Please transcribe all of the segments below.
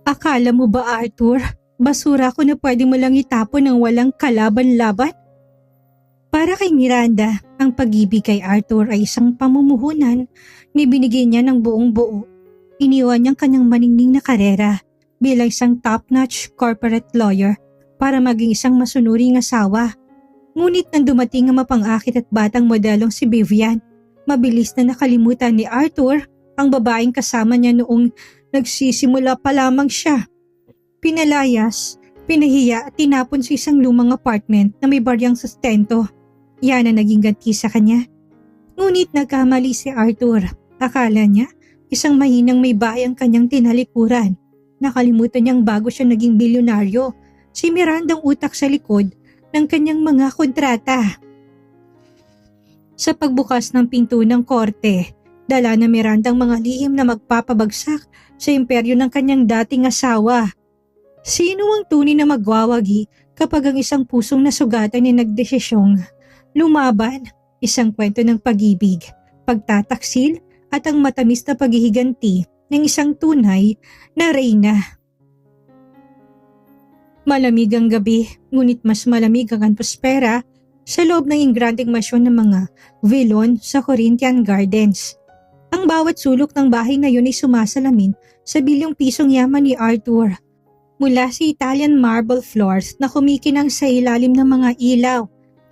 Akala mo ba, Arthur, basura ko na pwede mo lang itapon ng walang kalaban-laban? Para kay Miranda, ang pag-ibig kay Arthur ay isang pamumuhunan ni binigay niya ng buong buo. Iniwan niyang kanyang maningning na karera bilang isang top-notch corporate lawyer para maging isang masunuring asawa. Ngunit nang dumating ang mapang-akit at batang modelong si Vivian, mabilis na nakalimutan ni Arthur ang babaeng kasama niya noong nagsisimula pa lamang siya. Pinalayas, pinahiya at tinapon sa isang lumang apartment na may baryang sustento. Yan ang naging ganti sa kanya. Ngunit nagkamali si Arthur. Akala niya isang mahinang may bahay ang kanyang tinalikuran. Nakalimutan niyang bago siya naging bilyonaryo, si Miranda ang utak sa likod ng kanyang mga kontrata. Sa pagbukas ng pinto ng korte, dala na Miranda ang mga lihim na magpapabagsak sa imperyo ng kanyang dating asawa. Sino ang tunay na magwawagi kapag ang isang pusong nasugatan ay nagdesisyong lumaban? Isang kwento ng pag-ibig, pagtataksil at ang matamis na paghihiganti ng isang tunay na reyna. Malamig ang gabi, ngunit mas malamig ang atmosfera sa loob ng ingranding masyon ng mga vilon sa Corinthian Gardens. Ang bawat sulok ng bahay na yun ay sumasalamin sa bilyong pisong yaman ni Arthur. Mula sa Italian marble floors na kumikinang sa ilalim ng mga ilaw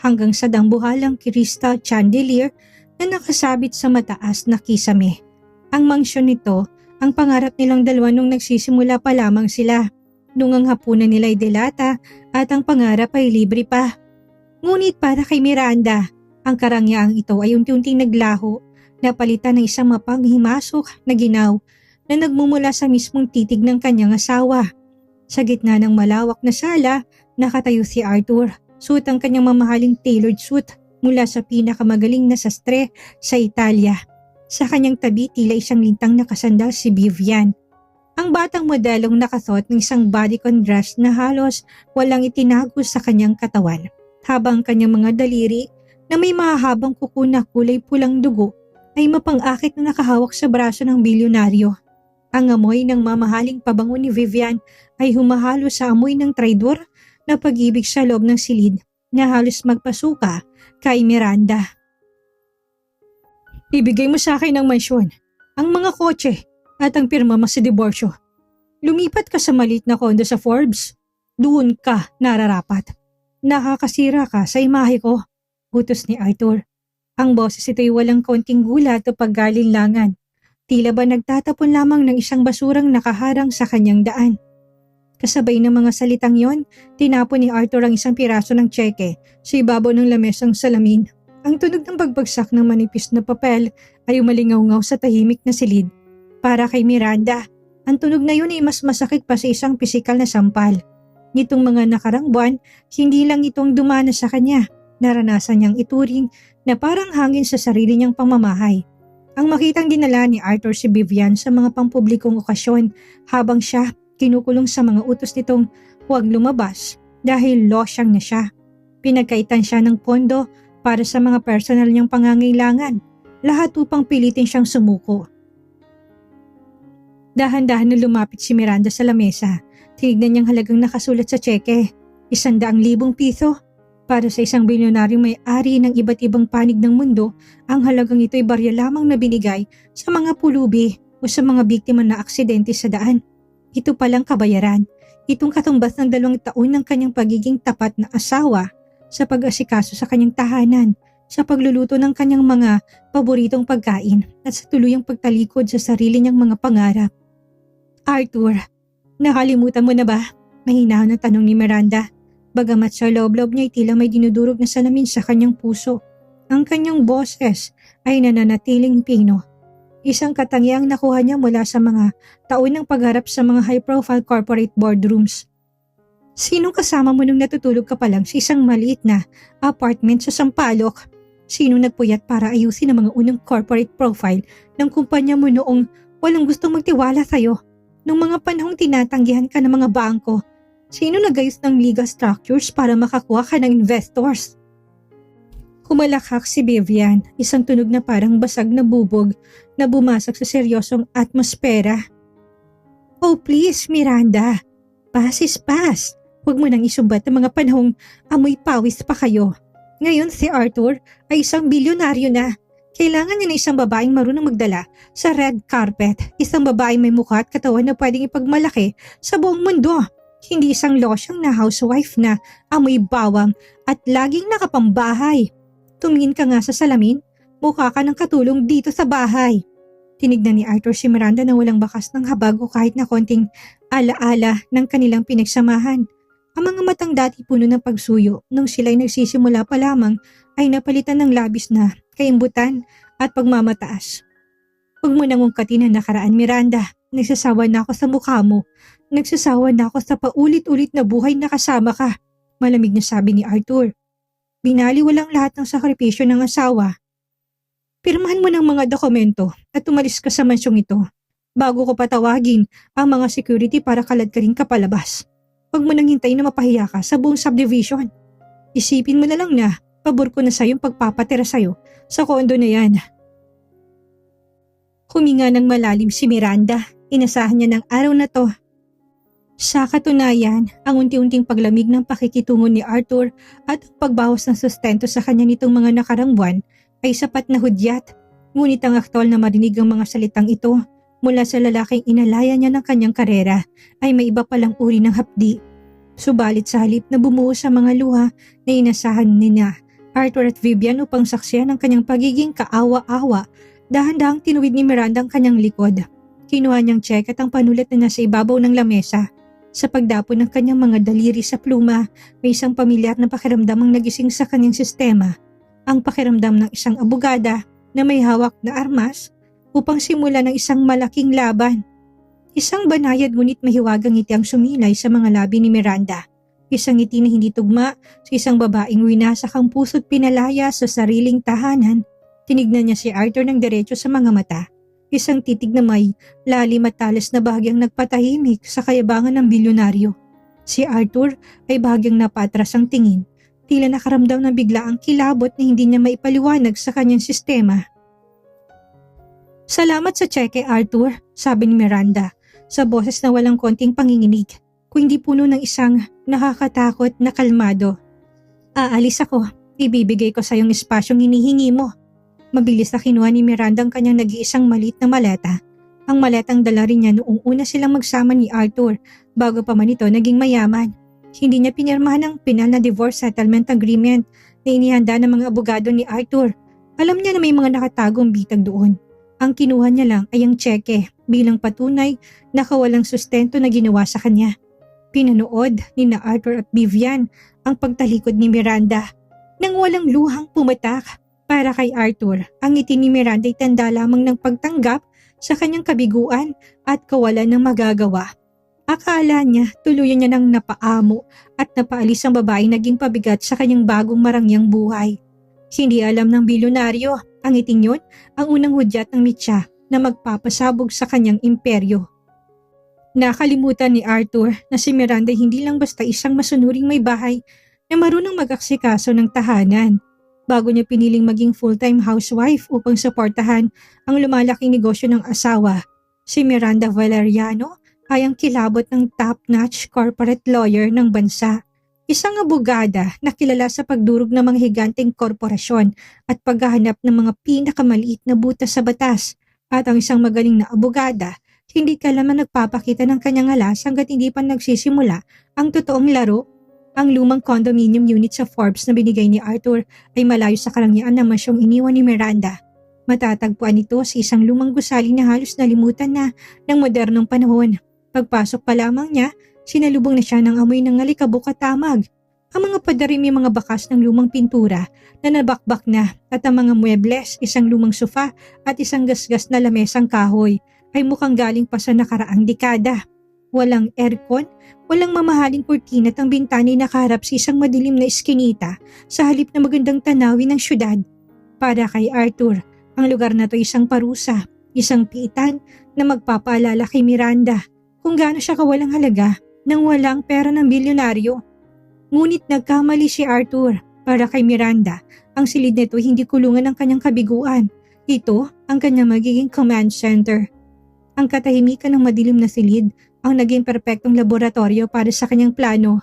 hanggang sa dambuhalang crystal chandelier na nakasabit sa mataas na kisame. Ang mansyon nito, ang pangarap nilang dalawa nung nagsisimula pa lamang sila. Nung ang hapunan nila ay delata at ang pangarap ay libre pa. Ngunit para kay Miranda, ang karangyaang ito ay unti-unting naglaho, napalitan ng isang mapanghimasok na ginaw na nagmumula sa mismong titig ng kanyang asawa. Sa gitna ng malawak na sala, nakatayo si Arthur, suot ang kanyang mamahaling tailored suit mula sa pinakamagaling na sastre sa Italia. Sa kanyang tabi tila isang lintang nakasandal si Vivian. Ang batang modelong nakasuot ng isang bodycon dress na halos walang itinago sa kanyang katawan, habang kanyang mga daliri na may mahahabang kuko na kulay pulang dugo ay mapang-akit na nakahawak sa braso ng bilyonaryo. Ang amoy ng mamahaling pabango ni Vivian ay humahalo sa amoy ng traidor na pag-ibig sa loob ng silid na halos magpasuka kay Miranda. Ibigay mo sa akin ang mansyon, ang mga kotse at ang pirma mo sa diborsyo. Lumipat ka sa maliit na kondo sa Forbes. Doon ka nararapat. Nakakasira ka sa imahe ko, utos ni Arthur. Ang boses ito'y walang konting gulat o paggalinlangan. Tila ba nagtatapon lamang ng isang basurang nakaharang sa kanyang daan. Kasabay ng mga salitang yon, tinapon ni Arthur ang isang piraso ng tseke sa ibabaw ng lamesang salamin. Ang tunog ng pagbagsak ng manipis na papel ay umalingaw-ngaw sa tahimik na silid. Para kay Miranda, ang tunog na yun ay mas masakit pa sa isang pisikal na sampal. Nitong mga nakarang buwan, hindi lang itong dumana sa kanya. Naranasan niyang ituring na parang hangin sa sarili niyang pamamahay. Ang makitang dinala ni Arthur si Vivian sa mga pampublikong okasyon habang siya kinukulong sa mga utos nitong huwag lumabas dahil losyang na siya. Pinagkaitan siya ng pondo para sa mga personal niyang pangangailangan, lahat upang pilitin siyang sumuko. Dahan-dahan na lumapit si Miranda sa lamesa. Tinignan niyang halagang nakasulat sa tseke, 100,000 piso. Para sa isang bilyonaryong may-ari ng iba't ibang panig ng mundo, ang halagang ito ay barya lamang na binigay sa mga pulubi o sa mga biktima na aksidente sa daan. Ito palang kabayaran. Itong katumbas ng 2 taon ng kanyang pagiging tapat na asawa sa pag-asikaso sa kanyang tahanan, sa pagluluto ng kanyang mga paboritong pagkain at sa tuluyang pagtalikod sa sarili niyang mga pangarap. Arthur, nakalimutan mo na ba? Mahinahon na tanong ni Miranda. Bagamat sa loob-loob niya ay tila may dinudurog na salamin sa kanyang puso. Ang kanyang boses ay nananatiling pino. Isang katangiang nakuha niya mula sa mga taon ng pagharap sa mga high-profile corporate boardrooms. Sinong kasama mo nung natutulog ka pa lang sa isang maliit na apartment sa Sampaloc? Sinong nagpuyat para ayusin ang mga unang corporate profile ng kumpanya mo noong walang gustong magtiwala sa'yo? Nung mga panahong tinatanggihan ka ng mga bangko, sino nagayos ng legal structures para makakuha ka ng investors? Kumalakak si Vivian, isang tunog na parang basag na bubog na bumasak sa seryosong atmosfera. Oh please, Miranda. Past is past. Huwag mo nang isumbat ang mga panahong amoy pawis pa kayo. Ngayon si Arthur ay isang bilyonaryo na. Kailangan niya na isang babaeng marunong magdala sa red carpet. Isang babaeng may mukha at katawan na pwedeng ipagmalaki sa buong mundo. Hindi isang losyang na housewife na amoy bawang at laging nakapambahay. Tumingin ka nga sa salamin. Mukha ka ng katulong dito sa bahay. Tinignan ni Arthur si Miranda na walang bakas ng habag o kahit na konting alaala ng kanilang pinagsamahan. Ang mga matang dati puno ng pagsuyo nung sila'y nagsisimula pa lamang ay napalitan ng labis na kaimbutan at pagmamataas. Huwag mo nang ungkatin ang nakaraan, Miranda. Nagsasawa na ako sa mukha mo. Nagsasawa na ako sa paulit-ulit na buhay na kasama ka. Malamig na sabi ni Arthur. Binaliwalang lahat ng sakripisyo ng asawa. Pirmahan mo ng mga dokumento at umalis ka sa mansyong ito bago ko patawagin ang mga security para kaladkarin ka palabas. Huwag mo nang hintayin na mapahiya ka sa buong subdivision. Isipin mo na lang na pabor ko na sa'yo yung pagpapatira sa'yo sa kondo na yan. Huminga ng malalim si Miranda. Inasahan niya ng araw na to. Sa katunayan, ang unti-unting paglamig ng pakikitungo ni Arthur at ang pagbawas ng sustento sa kanya nitong mga nakarang buwan ay sapat na hudyat. Ngunit ang aktwal na marinig ang mga salitang ito mula sa lalaking inalaya niya ng kanyang karera ay may iba palang uri ng hapdi. Subalit sa halip na bumuo sa mga luha na inasahan nina Arthur at Vivian upang saksiyan ang kanyang pagiging kaawa-awa, dahan-dahang tinuwid ni Miranda ang kanyang likod. Kinuha niyang check at ang panulat na nasa ibabaw ng lamesa. Sa pagdapon ng kanyang mga daliri sa pluma, may isang pamilyar na pakiramdam ang nagising sa kanyang sistema. Ang pakiramdam ng isang abogada na may hawak na armas upang simulan ng isang malaking laban. Isang banayad ngunit mahiwagang ngiti ang sumilay sa mga labi ni Miranda. Isang ngiti na hindi tugma sa isang babaeng winasak ang puso't pinalaya sa sariling tahanan. Tinignan niya si Arthur ng diretso sa mga mata. Isang titig na may lalim at talas na bahagyang nagpatahimik sa kayabangan ng bilyonaryo. Si Arthur ay bahagyang napatras ang tingin. Tila nakaramdam ng biglaang kilabot na hindi niya maipaliwanag sa kanyang sistema. Salamat sa cheque, Arthur, sabi ni Miranda, sa boses na walang konting panginginig, kung hindi puno ng isang nakakatakot na kalmado. Aalis ako, ibibigay ko sa iyong espasyong hinihingi mo. Mabilis na kinuha ni Miranda ang kanyang nag-iisang maliit na maleta. Ang maletang dala rin niya noong una silang magsama ni Arthur bago pa man ito naging mayaman. Hindi niya pinirmahan ang pinal na divorce settlement agreement na inihanda ng mga abogado ni Arthur. Alam niya na may mga nakatagong bitag doon. Ang kinuha niya lang ay ang tseke bilang patunay na kawalang sustento na ginawa sa kanya. Pinanood ni na Arthur at Vivian ang pagtalikod ni Miranda nang walang luhang pumatak. Para kay Arthur, ang ngiti ni Miranda ay tanda lamang ng pagtanggap sa kanyang kabiguan at kawalan ng magagawa. Akala niya tuluyan niya nang napaamo at napaalis ang babaeng naging pabigat sa kanyang bagong marangyang buhay. Hindi alam ng bilyonaryo, ang ngiting yun ang unang hudyat ng mitya na magpapasabog sa kanyang imperyo. Nakalimutan ni Arthur na si Miranda hindi lang basta isang masunuring may bahay na marunong mag-aksikaso ng tahanan. Bago niya piniling maging full-time housewife upang suportahan ang lumalaking negosyo ng asawa, si Miranda Valeriano ay ang kilabot ng top-notch corporate lawyer ng bansa. Isang abogada na kilala sa pagdurog ng mga higanteng korporasyon at paghahanap ng mga pinakamaliit na butas sa batas. At ang isang magaling na abogada, hindi kailanman nagpapakita ng kanyang alas hanggat hindi pa nagsisimula ang totoong laro. Ang lumang condominium unit sa Forbes na binigay ni Arthur ay malayo sa karangyaan ng mansyong iniwan ni Miranda. Matatagpuan ito sa isang lumang gusali na halos nalimutan na ng modernong panahon. Pagpasok pa lamang niya, sinalubong na siya ng amoy ng alikabok at tamag. Ang mga pader may mga bakas ng lumang pintura na nabakbak na at ang mga muebles, isang lumang sofa at isang gasgas na lamesang kahoy ay mukhang galing pa sa nakaraang dekada. Walang aircon, walang mamahaling kurtina at ang bintana ay nakaharap sa isang madilim na eskinita sa halip na magandang tanawin ng syudad. Para kay Arthur, ang lugar na to isang parusa, isang piitan na magpapaalala kay Miranda kung gaano siya kawalang halaga nang walang pera ng bilyonaryo. Ngunit nagkamali si Arthur. Para kay Miranda, ang silid nito hindi kulungan ng kanyang kabiguan. Ito ang kanyang magiging command center. Ang katahimikan ng madilim na silid ang naging perpektong laboratorio para sa kanyang plano.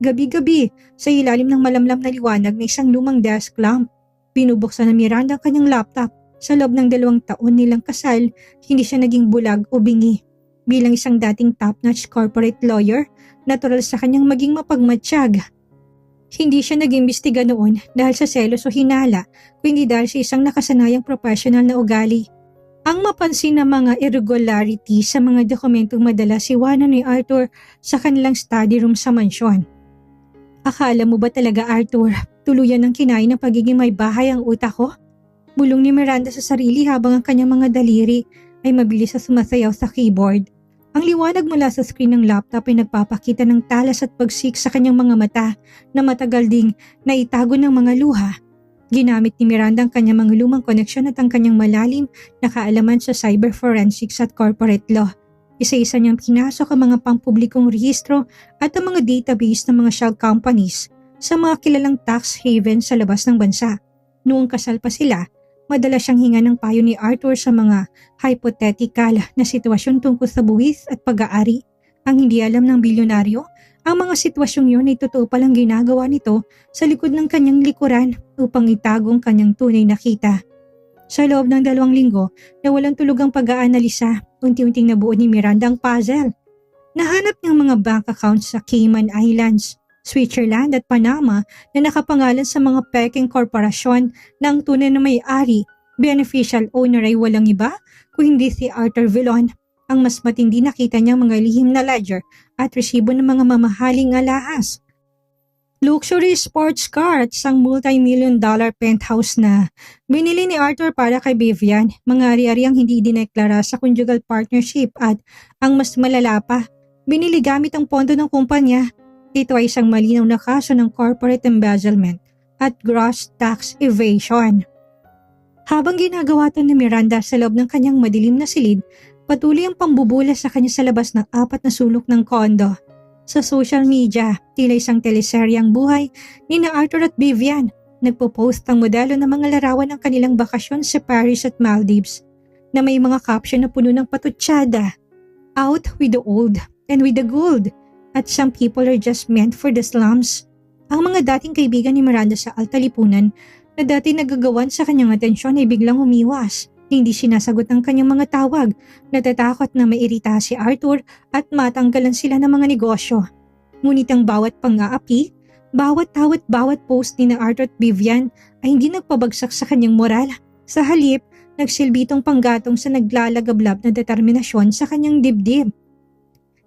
Gabi-gabi, sa ilalim ng malamlam na liwanag ng isang lumang desk lamp, binubuksan ni Miranda ang kanyang laptop. Sa loob ng 2 taon nilang kasal, hindi siya naging bulag o bingi. Bilang isang dating top-notch corporate lawyer, natural sa kanyang maging mapagmatsyag. Hindi siya naging bistiga noon dahil sa selos o hinala, kundi dahil sa isang nakasanayang professional na ugali. Ang mapansin na mga irregularity sa mga dokumentong madala siwanan ni Arthur sa kanilang study room sa mansyon. Akala mo ba talaga, Arthur, tuluyan ng kinain ng pagiging may bahay ang utak ko? Bulong ni Miranda sa sarili habang ang kanyang mga daliri ay mabilis na sumasayaw sa keyboard. Ang liwanag mula sa screen ng laptop ay nagpapakita ng talas at pagsik sa kanyang mga mata na matagal ding naitago ng mga luha. Ginamit ni Miranda ang kanyang mga lumang koneksyon at ang kanyang malalim na kaalaman sa cyber forensics at corporate law. Isa-isa niyang pinasok ang mga pampublikong rehistro at ang mga database ng mga shell companies sa mga kilalang tax haven sa labas ng bansa. Noong kasal pa sila, madalas siyang hinga ng payo ni Arthur sa mga hypothetical na sitwasyon tungkol sa buwis at pag-aari. Ang hindi alam ng bilyonaryo, ang mga sitwasyong yun ay totoo palang ginagawa nito sa likod ng kanyang likuran upang itago ang kanyang tunay na kita. Sa loob ng 2 linggo na walang tulugang pag-aanalisa, unti-unting nabuo ni Miranda ang puzzle. Nahanap niyang mga bank accounts sa Cayman Islands, Switzerland at Panama na nakapangalan sa mga peking korporasyon na ang tunay na may-ari, beneficial owner ay walang iba kung hindi si Arthur Villon. Ang mas matindi nakita niyang mga lihim na ledger at resibo ng mga mamahaling alahas. Luxury sports car at isang multi-million-dollar penthouse na binili ni Arthur para kay Vivian, mga ari-ariang hindi dineklara sa conjugal partnership at ang mas malala pa, binili gamit ang pondo ng kumpanya. Ito ay isang malinaw na kaso ng corporate embezzlement at gross tax evasion. Habang ginagawa ito ni Miranda sa loob ng kanyang madilim na silid, patuloy ang pambubula sa kanya sa labas ng 4 na sulok ng kondo. Sa social media, tila isang teleserye ang buhay ni na Arthur at Vivian. Nagpo-post ang modelo ng mga larawan ng kanilang bakasyon sa Paris at Maldives na may mga caption na puno ng patutsada. Out with the old and with the gold. At some people are just meant for the slums. Ang mga dating kaibigan ni Miranda sa Alta Lipunan na dati nagagawan sa kanyang atensyon ay biglang umiwas. Hindi sinasagot ang kanyang mga tawag, natatakot na mairita si Arthur at matanggalan sila ng mga negosyo. Ngunit ang bawat pang-aapi, bawat tawat bawat post ni na Arthur at Vivian ay hindi nagpabagsak sa kanyang moral. Sa halip, nagsilbi itong panggatong sa naglalagablab na determinasyon sa kanyang dibdib.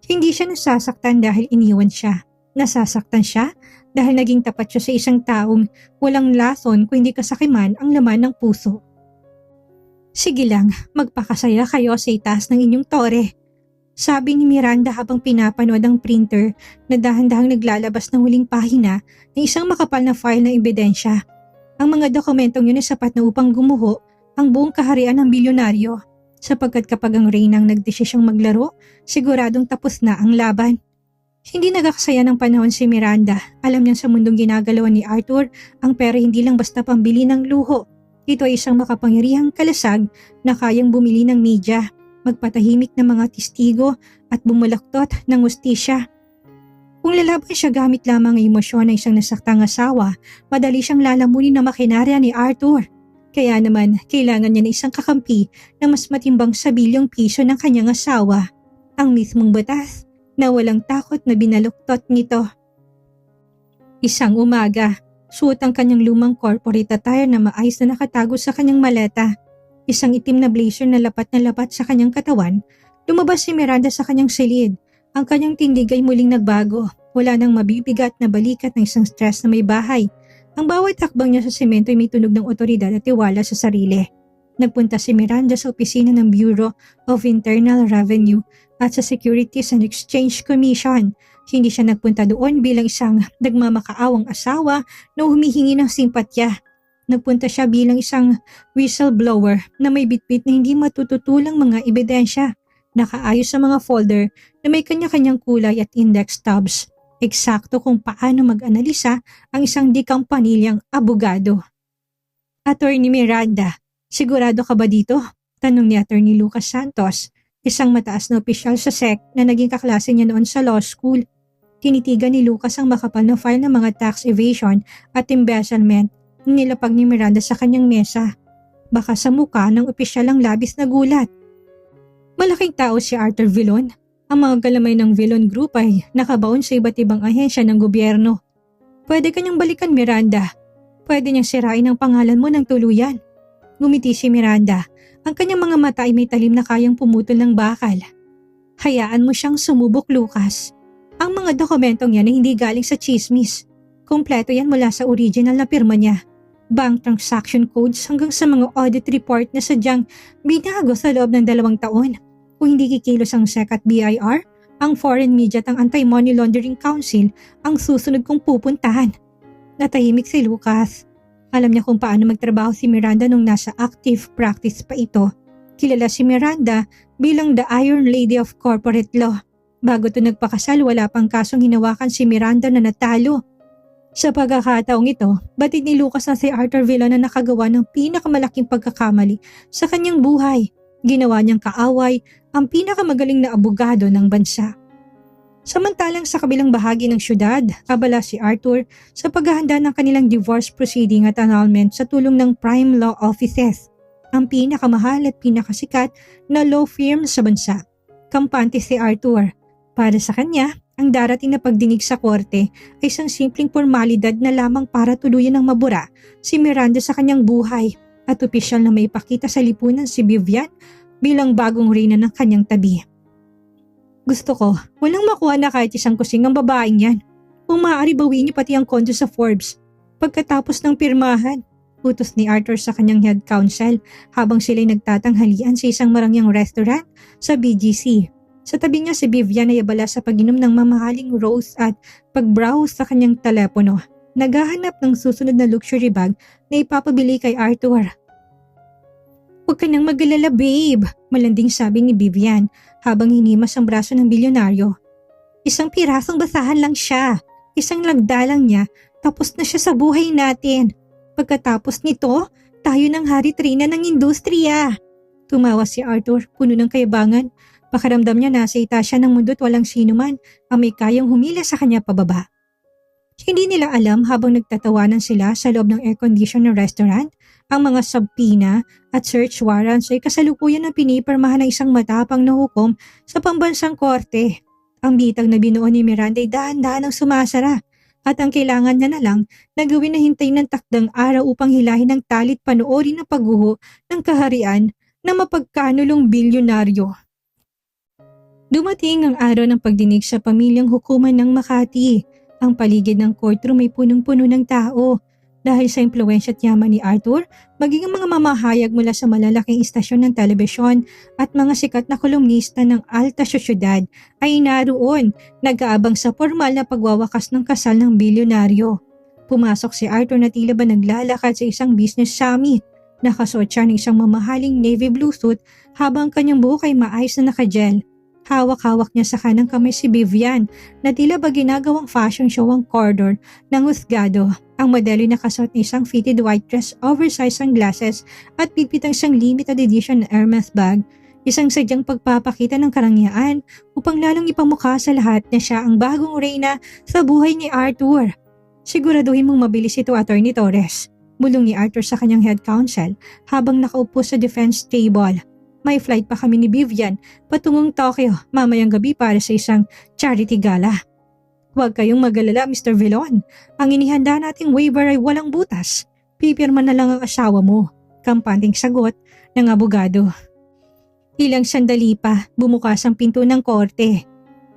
Hindi siya nasasaktan dahil iniwan siya. Nasasaktan siya dahil naging tapat siya sa isang taong walang lason kundi kasakiman ang laman ng puso. Sige lang, magpakasaya kayo sa itaas ng inyong tore. Sabi ni Miranda habang pinapanood ang printer na dahan-dahang naglalabas ng huling pahina ng isang makapal na file ng ebidensya. Ang mga dokumentong yun ay sapat na upang gumuho ang buong kaharian ng bilyonaryo. Sapagkat kapag ang Reyna ang nagdesisyong maglaro, siguradong tapos na ang laban. Hindi nagkakasaya ng panahon si Miranda. Alam niya sa mundong ginagalawan ni Arthur, ang pera hindi lang basta pambili ng luho. Ito ay isang makapangyarihang kalasag na kayang bumili ng media, magpatahimik ng mga testigo at bumulaktot ng hustisya. Kung lalaban siya gamit lamang ang emosyon ng isang nasaktang asawa, madali siyang lalamunin na makinarya ni Arthur. Kaya naman, kailangan niya ng isang kakampi na mas matimbang sa bilyong piso ng kanyang asawa. Ang mismong batas na walang takot na binaluktot nito. Isang umaga, suot ang kanyang lumang corporate attire na maayos na nakatago sa kanyang maleta. Isang itim na blazer na lapat sa kanyang katawan. Lumabas si Miranda sa kanyang silid. Ang kanyang tindig ay muling nagbago. Wala nang mabibigat na balikat ng isang stress na may bahay. Ang bawat hakbang niya sa semento ay may tunog ng otoridad at tiwala sa sarili. Nagpunta si Miranda sa opisina ng Bureau of Internal Revenue at sa Securities and Exchange Commission. Hindi siya nagpunta doon bilang isang nagmamakaawang asawa na humihingi ng simpatya. Nagpunta siya bilang isang whistleblower na may bitbit na hindi matututulang mga ebidensya. Nakaayos sa mga folder na may kanya-kanyang kulay at index tabs. Eksakto kung paano mag-analisa ang isang dikampanilyang abogado. Attorney Miranda, sigurado ka ba dito? Tanong ni Attorney Lucas Santos. isang mataas na opisyal sa SEC na naging kaklase niya noon sa law school. Tinitigan ni Lucas ang makapal na file ng mga tax evasion at embezzlement na nilapag ni Miranda sa kanyang mesa. Baka sa mukha ng opisyal ang labis na gulat. Malaking tao si Arthur Villon. Ang mga galamay ng Villon Group ay nakabaon sa iba't ibang ahensya ng gobyerno. Pwede kanyang balikan, Miranda. Pwede niyang sirain ang pangalan mo ng tuluyan. Ngumiti si Miranda. Ang kanyang mga mata ay may talim na kayang pumutol ng bakal. Hayaan mo siyang sumubok, Lucas. Ang mga dokumentong yan ay hindi galing sa chismis. Kompleto yan mula sa original na pirma niya. Bank transaction codes hanggang sa mga audit report na sadyang binago sa loob ng 2 taon. Kung hindi kikilos ang SEC at BIR, ang Foreign Media at ang Anti-Money Laundering Council ang susunod kong pupuntahan. Natahimik si Lucas. Alam niya kung paano magtrabaho si Miranda nung nasa active practice pa ito. Kilala si Miranda bilang the Iron Lady of Corporate Law. Bago ito nagpakasal, wala pang kasong hinawakan si Miranda na natalo. Sa pagkakataong ito, batid ni Lucas na si Arthur Villon na nakagawa ng pinakamalaking pagkakamali sa kanyang buhay. Ginawa niyang kaaway ang pinakamagaling na abogado ng bansa. Samantalang sa kabilang bahagi ng syudad, abala si Arthur sa paghahanda ng kanilang divorce proceeding at annulment sa tulong ng Prime Law Offices, ang pinakamahal at pinakasikat na law firm sa bansa. Kampante si Arthur. Para sa kanya, ang darating na pagdinig sa korte ay isang simpleng formalidad na lamang para tuluyan ng mabura si Miranda sa kanyang buhay at opisyal na maipakita sa lipunan si Vivian bilang bagong reyna ng kanyang tabi. Gusto ko, walang makuha na kahit isang kusing ang babaeng yan. Kung maaari bawiin niyo pati ang kondo sa Forbes. Pagkatapos ng pirmahan, utos ni Arthur sa kanyang head counsel habang sila'y nagtatanghalian sa isang marangyang restaurant sa BGC. Sa tabi niya si Vivian ay abala sa pag-inom ng mamahaling rose at pag-browse sa kanyang telepono. Naghahanap ng susunod na luxury bag na ipapabili kay Arthur. "Huwag ka nang mag-alala, babe," malanding sabi ni Vivian habang hinimas ang braso ng bilyonaryo. "Isang pirasong basahan lang siya. Isang lagdalang niya, tapos na siya sa buhay natin. Pagkatapos nito, tayo ng hari trina ng industriya." Tumawa si Arthur, puno ng kayabangan. Pakiramdam niya nasa itasya ng mundo at walang sino man ang may kayang humila sa kanya pababa. Hindi nila alam habang nagtatawanan sila sa loob ng air-conditioned na restaurant, ang mga subpoena at search warrants ay kasalukuyan na pinipirmahan ng isang matapang na hukom sa pambansang korte. Ang bitag na binuo ni Miranda ay dahan-dahan ang sumasara at ang kailangan niya na lang na gawin na hintay ng takdang araw upang hilahin ng talit panoorin ng pagguho ng kaharian na mapagkanulong bilyonaryo. Dumating ang araw ng pagdinig sa pamilyang hukuman ng Makati. Ang paligid ng courtroom ay punong-puno ng tao. Dahil sa impluwensya at yaman ni Arthur, maging ang mga mamahayag mula sa malalaking istasyon ng telebisyon at mga sikat na kolumnista ng alta sosyedad ay naroon, nag-aabang sa formal na pagwawakas ng kasal ng bilyonaryo. Pumasok si Arthur na tila ba naglalakad sa isang business summit. Nakasuot siya ng isang mamahaling navy blue suit habang kanyang buhok ay maayos na nakagel. Hawak-hawak niya sa kanang kamay si Vivian na tila ba ginagawang fashion show ang corridor ng husgado. Ang modelo nakasuot ng isang fitted white dress, oversized sunglasses at pipitang isang limited edition na Hermes bag. Isang sadyang pagpapakita ng karangyaan upang lalong ipamukha sa lahat na siya ang bagong reyna sa buhay ni Arthur. "Siguraduhin mong mabilis ito, Attorney Torres," bulong ni Arthur sa kanyang head counsel habang nakaupo sa defense table. "May flight pa kami ni Vivian patungong Tokyo mamayang gabi para sa isang charity gala." "Huwag kayong mag-alala, Mr. Villon. Ang inihanda nating waiver ay walang butas. Pipirma na lang ang asawa mo," kampanting sagot ng abogado. Ilang sandali pa, bumukas ang pinto ng korte.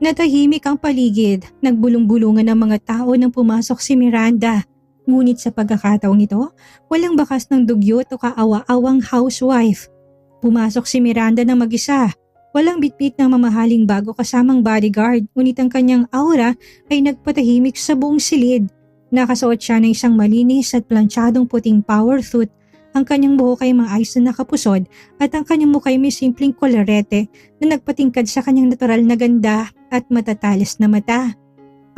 Natahimik ang paligid, nagbulong-bulungan ang mga tao nang pumasok si Miranda. Ngunit sa pagkakataong ito, walang bakas ng dugyot o kaawa-awang housewife. Pumasok si Miranda na mag-isa. Walang bitbit ng mamahaling bago kasamang bodyguard, ngunit ang kanyang aura ay nagpatahimik sa buong silid. Nakasuot siya ng isang malinis at plantsadong puting power suit. Ang kanyang buhok ay maayos na nakapusod at ang kanyang mukha ay may simpleng kolorete na nagpatingkad sa kanyang natural na ganda at matatalas na mata.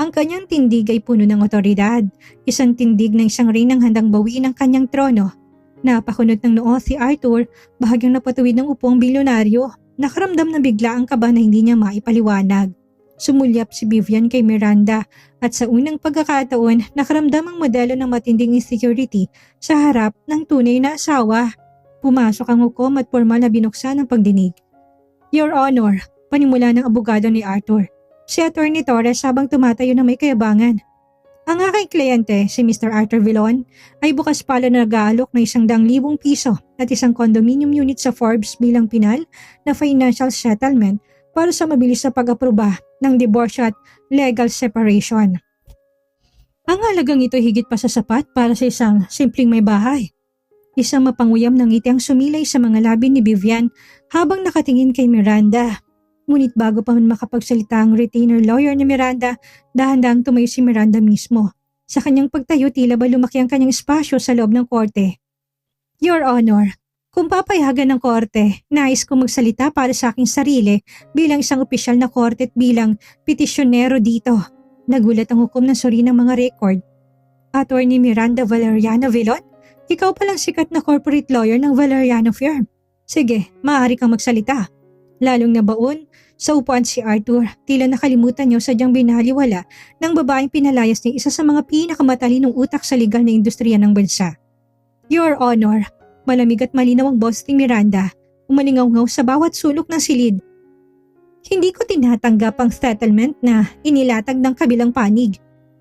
Ang kanyang tindig ay puno ng otoridad, isang tindig ng isang reynang handang bawiin ang kanyang trono. Napakunot ng noo si Arthur, bahagyang napatuwid ng upong bilyonaryo. nakaramdam na bigla ang kaba na hindi niya maipaliwanag. Sumulyap si Vivian kay Miranda at sa unang pagkakataon nakaramdam ang modelo ng matinding insecurity sa harap ng tunay na asawa. Pumasok ang hukom at formal na binuksan ang pagdinig. Your Honor, panimula ng abogado ni Arthur, si Attorney Torres habang tumatayo na may kayabangan. Ang aking kliyente, si Mr. Arthur Villon, ay bukas pala na nag-aalok ng 100,000 piso at isang condominium unit sa Forbes bilang pinal na financial settlement para sa mabilis na pag-aproba ng divorce at legal separation. Ang halagang ito higit pa sa sapat para sa isang simpleng may bahay. Isang mapanguyam na ngiti ang sumilay sa mga labi ni Vivian habang nakatingin kay Miranda. Ngunit bago pa man makapagsalita ang retainer lawyer ni Miranda, dahan-dahang tumayo si Miranda mismo. Sa kanyang pagtayo tila ba lumaki ang kanyang espasyo sa loob ng korte. Your Honor, kung papayagan ng korte, nais ko magsalita para sa aking sarili bilang isang opisyal na korte at bilang petisyonero dito. Nagulat ang hukom ng suri ng mga record. Attorney Miranda Valeriano Villon, ikaw palang sikat na corporate lawyer ng Valeriano Firm. Sige, maaari kang magsalita. Lalong nabaon sa upuan si Arthur, tila nakalimutan niya sadyang binaliwala ng babaeng pinalayas ni isa sa mga pinakamatalinong utak sa legal na industriya ng bansa. Your Honor, malamig at malinaw ang boses ni Miranda, umalingaw-ngaw sa bawat sulok ng silid. Hindi ko tinatanggap ang settlement na inilatag ng kabilang panig.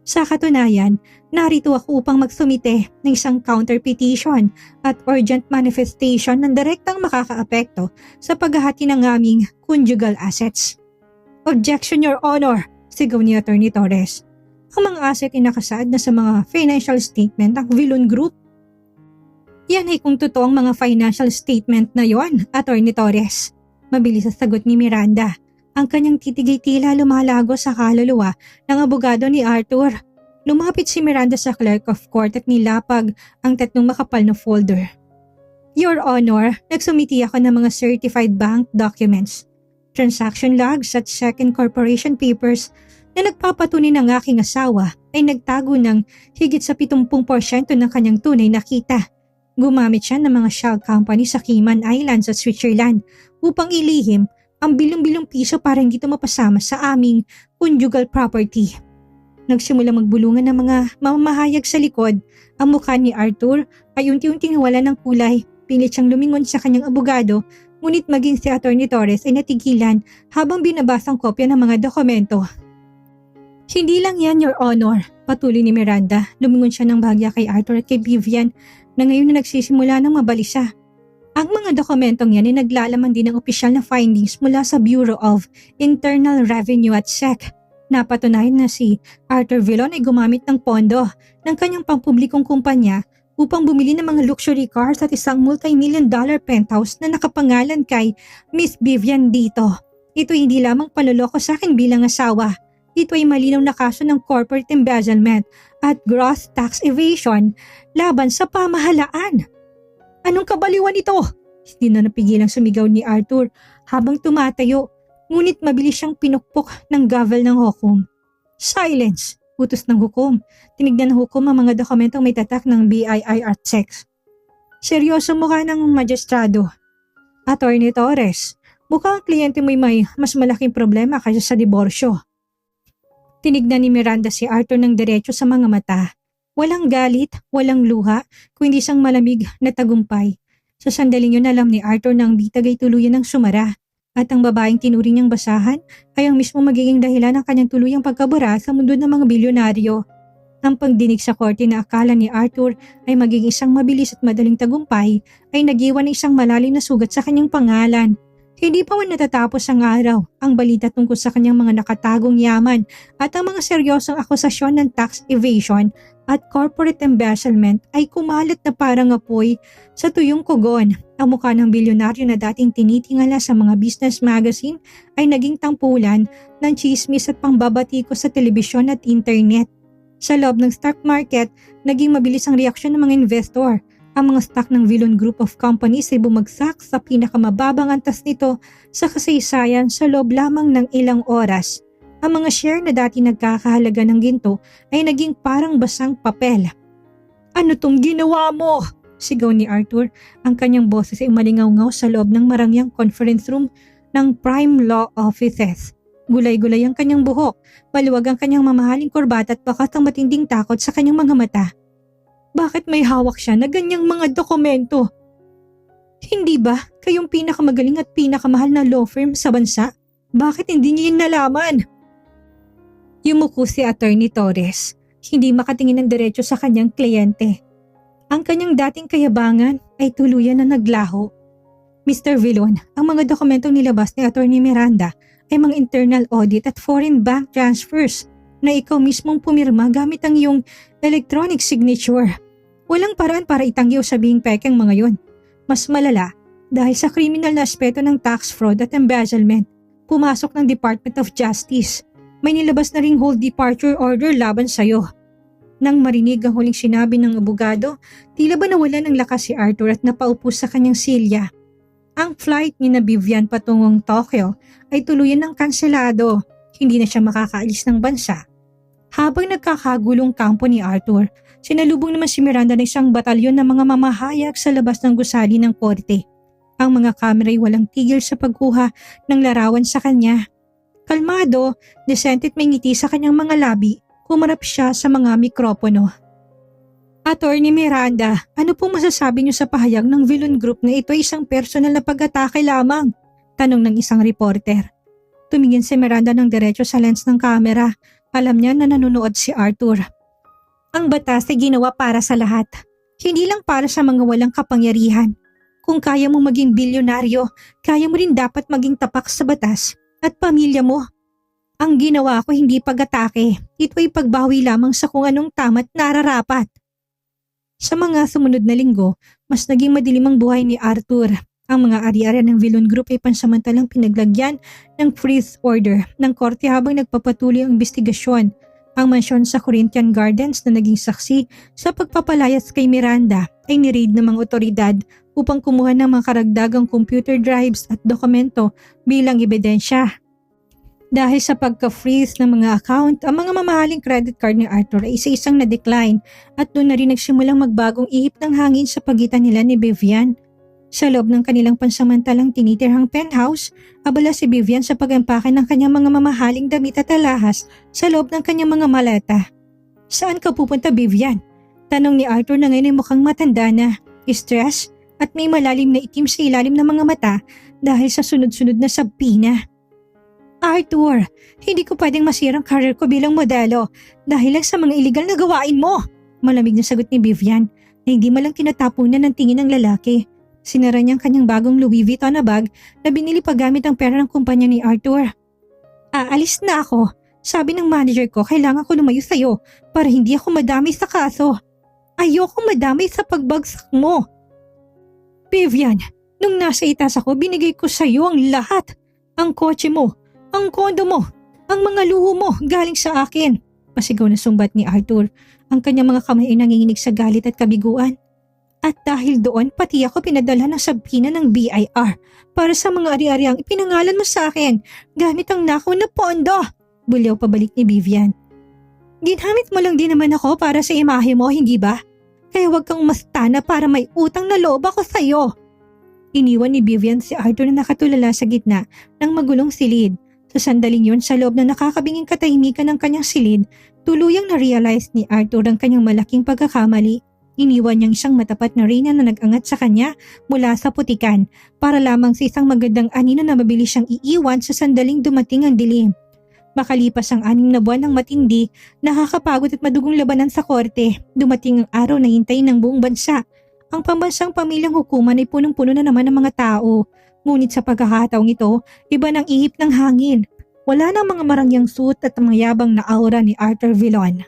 Sa katunayan, narito ako upang magsumite ng isang counter petition at urgent manifestation ng direktang makakaapekto sa paghahati ng aming conjugal assets. Objection, Your Honor, sigaw ni Attorney Torres. Ang mga asset ay nakasaad na sa mga financial statement ng Villon Group. Yan ay kung totoong mga financial statement na yon, Attorney Torres. Mabilis sa sagot ni Miranda. Ang kanyang titig ay tila lumalago sa kaluluwa ng abogado ni Arthur. Lumapit si Miranda sa clerk of court at nilapag ang 3 makapal na folder. Your Honor, nagsumiti ako ng mga certified bank documents, transaction logs at second corporation papers na nagpapatunay ng aking asawa ay nagtago ng higit sa 70% ng kanyang tunay na kita. Gumamit siya ng mga shell company sa Cayman Islands at Switzerland upang ilihim ang bilong-bilong piso para hindi ito mapasama sa aming conjugal property. Nagsimula magbulungan ng mga mamamahayag sa likod. Ang mukha ni Arthur ay unti-unting nawala ng kulay. Pilit siyang lumingon sa kanyang abogado, ngunit maging si Attorney Torres ay natigilan habang binabasa ang kopya ng mga dokumento. Hindi lang yan, Your Honor, patuloy ni Miranda. Lumingon siya ng bahagya kay Arthur at kay Vivian na ngayon na nagsisimula ng mabalisa. Ang mga dokumentong yan ay naglalaman din ng opisyal na findings mula sa Bureau of Internal Revenue at SEC. Napatunayan na si Arthur Villon ay gumamit ng pondo ng kanyang pampublikong kumpanya upang bumili ng mga luxury cars at isang multi-million-dollar penthouse na nakapangalan kay Miss Vivian dito. Ito hindi lamang panloloko sa akin bilang asawa. Ito ay malinaw na kaso ng corporate embezzlement at gross tax evasion laban sa pamahalaan. Anong kabaliwan ito? Hindi na napigilang sumigaw ni Arthur habang tumatayo, ngunit mabilis siyang pinukpok ng gavel ng hukom. Silence! Utos ng hukom. Tinignan ng hukom ang mga dokumentong may tatak ng BIR at SEC. Seryoso mukha ng magistrado. Attorney Torres, mukhang ang kliyente mo'y may mas malaking problema kaysa sa diborsyo. Tinignan ni Miranda si Arthur ng diretso sa mga mata. Walang galit, walang luha, kundi isang malamig na tagumpay. Sa sandaling yun alam ni Arthur na ang bitag ay tuluyan ng sumara at ang babaeng tinuring niyang basahan ay ang mismo magiging dahilan ng kanyang tuluyang pagkabura sa mundo ng mga bilyonaryo. Ang pagdinig sa korte na akala ni Arthur ay magiging isang mabilis at madaling tagumpay ay nagiwan ng isang malalim na sugat sa kanyang pangalan. Hindi pa man natatapos ang araw, ang balita tungkol sa kanyang mga nakatagong yaman at ang mga seryosong akusasyon ng tax evasion at corporate embezzlement ay kumalat na parang apoy sa tuyong kugon. Ang mukha ng bilyonaryo na dating tinitingala sa mga business magazine ay naging tampulan ng chismis at pangbabatikos sa telebisyon at internet. Sa loob ng stock market, naging mabilis ang reaksyon ng mga investor. Ang mga stock ng Villon Group of Companies ay bumagsak sa pinakamababang antas nito sa kasaysayan sa loob lamang ng ilang oras. Ang mga share na dati nagkakahalaga ng ginto ay naging parang basang papel. Ano tong ginawa mo? Sigaw ni Arthur. Ang kanyang boses ay umalingaw-ngaw sa loob ng marangyang conference room. ng Prime Law Offices. Gulay-gulay ang kanyang buhok, maluwag ang kanyang mamahaling kurbata at bakas ang matinding takot sa kanyang mga mata. Bakit may hawak siya na ganyang mga dokumento? Hindi ba kayong pinakamagaling at pinakamahal na law firm sa bansa? Bakit hindi niyo yun nalaman? Yumuko si Attorney Torres, hindi makatingin ng diretso sa kanyang kliyente. Ang kanyang dating kayabangan ay tuluyan na naglaho. Mr. Vilon, ang mga dokumentong nilabas ni Attorney Miranda ay mga internal audit at foreign bank transfers na ikaw mismong pumirma gamit ang iyong electronic signature. Walang paraan para itanggi o sabihing peke ang mga yon. Mas malala, dahil sa kriminal na aspeto ng tax fraud at embezzlement, pumasok ng Department of Justice. May nilabas na ring hold departure order laban sa'yo. Nang marinig ang huling sinabi ng abogado, tila ba nawala ng lakas si Arthur at napaupo sa kanyang silya. Ang flight ni na Vivian patungong Tokyo ay tuluyan ng kanselado. Hindi na siya makakaalis ng bansa. Habang nagkakagulong kampo ni Arthur, sinalubong naman si Miranda ng isang batalyon ng mga mamahayag sa labas ng gusali ng korte. Ang mga kamera ay walang tigil sa pagkuha ng larawan sa kanya. Kalmado, decente at may ngiti sa kanyang mga labi, kumarap siya sa mga mikropono. Attorney Miranda, ano pong masasabi niyo sa pahayag ng Vilon Group na ito ay isang personal na pag-atake lamang? Tanong ng isang reporter. Tumingin si Miranda ng diretso sa lens ng kamera. Alam niya na nanonood si Arthur. Ang batas ay ginawa para sa lahat. Hindi lang para sa mga walang kapangyarihan. Kung kaya mo maging bilyonaryo, kaya mo rin dapat maging tapak sa batas at pamilya mo. Ang ginawa ko hindi pag-atake. Ito ay pagbawi lamang sa kung anong tama't nararapat. Sa mga sumunod na linggo, mas naging madilim ang buhay ni Arthur. Ang mga ari-arian ng Vilon Group ay pansamantalang pinaglagyan ng freeze order ng korte habang nagpapatuloy ang investigasyon. Ang mansyon sa Corinthian Gardens na naging saksi sa pagpapalayas kay Miranda ay niraid ng mga otoridad upang kumuha ng mga karagdagang computer drives at dokumento bilang ebidensya. Dahil sa pagka-freeze ng mga account, ang mga mamahaling credit card ni Arthur ay isa-isang na-decline at doon na rin nagsimulang magbagong ihip ng hangin sa pagitan nila ni Vivian. Sa loob ng kanilang pansamantalang tinitirhang penthouse, abala si Vivian sa pag-empake ng kanyang mga mamahaling damit at alahas sa loob ng kanyang mga maleta. Saan ka pupunta, Vivian? Tanong ni Arthur na ngayon ay mukhang matanda na, stress at may malalim na itim sa ilalim ng mga mata dahil sa sunod-sunod na sabpina. Arthur, hindi ko pwedeng masirang career ko bilang modelo dahil lang sa mga illegal na gawain mo. Malamig na sagot ni Vivian na hindi malang tinatapunan ng tingin ng lalaki. Sinara niya ang kanyang bagong Louis Vuitton na bag na binili paggamit ang pera ng kumpanya ni Arthur. Aalis na ako. Sabi ng manager ko kailangan ko lumayo sa'yo para hindi ako madamay sa kaso. Ayoko madamay sa pagbagsak mo. Vivian, nung nasa itaas ako binigay ko sa'yo ang lahat. Ang kotse mo. Ang kondo mo, ang mga luho mo galing sa akin. Pasigaw na sumbat ni Arthur. Ang kanyang mga kamay ay nanginginig sa galit at kabiguan. At dahil doon, pati ako pinadala ng sabpina ng BIR para sa mga ari-ariang ipinangalan mo sa akin gamit ang nakaw na pondo. Bulyaw pabalik ni Vivian. Ginamit mo lang din naman ako para sa imahe mo, hindi ba? Kaya wag kang umastana para may utang na loob ako sa'yo. Iniwan ni Vivian si Arthur na nakatulala sa gitna ng magulong silid. Sa sandaling yun, sa loob ng nakakabinging katahimikan ng kanyang silid, tuluyang na-realize ni Arthur ang kanyang malaking pagkakamali. Iniwan niyang isang matapat na reyna na nag-angat sa kanya mula sa putikan para lamang sa isang magandang anino na mabilis siyang iiwan sa sandaling dumating ang dilim. Makalipas ang 6 na buwan ng matindi, nakakapagod at madugong labanan sa korte, dumating ang araw na hintayin ng buong bansa. Ang pambansang pamilyang hukuman ay punong-puno na naman ng mga tao. Ngunit sa pagkakataong ito, iba ng ihip ng hangin. Wala nang mga marangyang suit at mayabang na aura ni Arthur Vilon.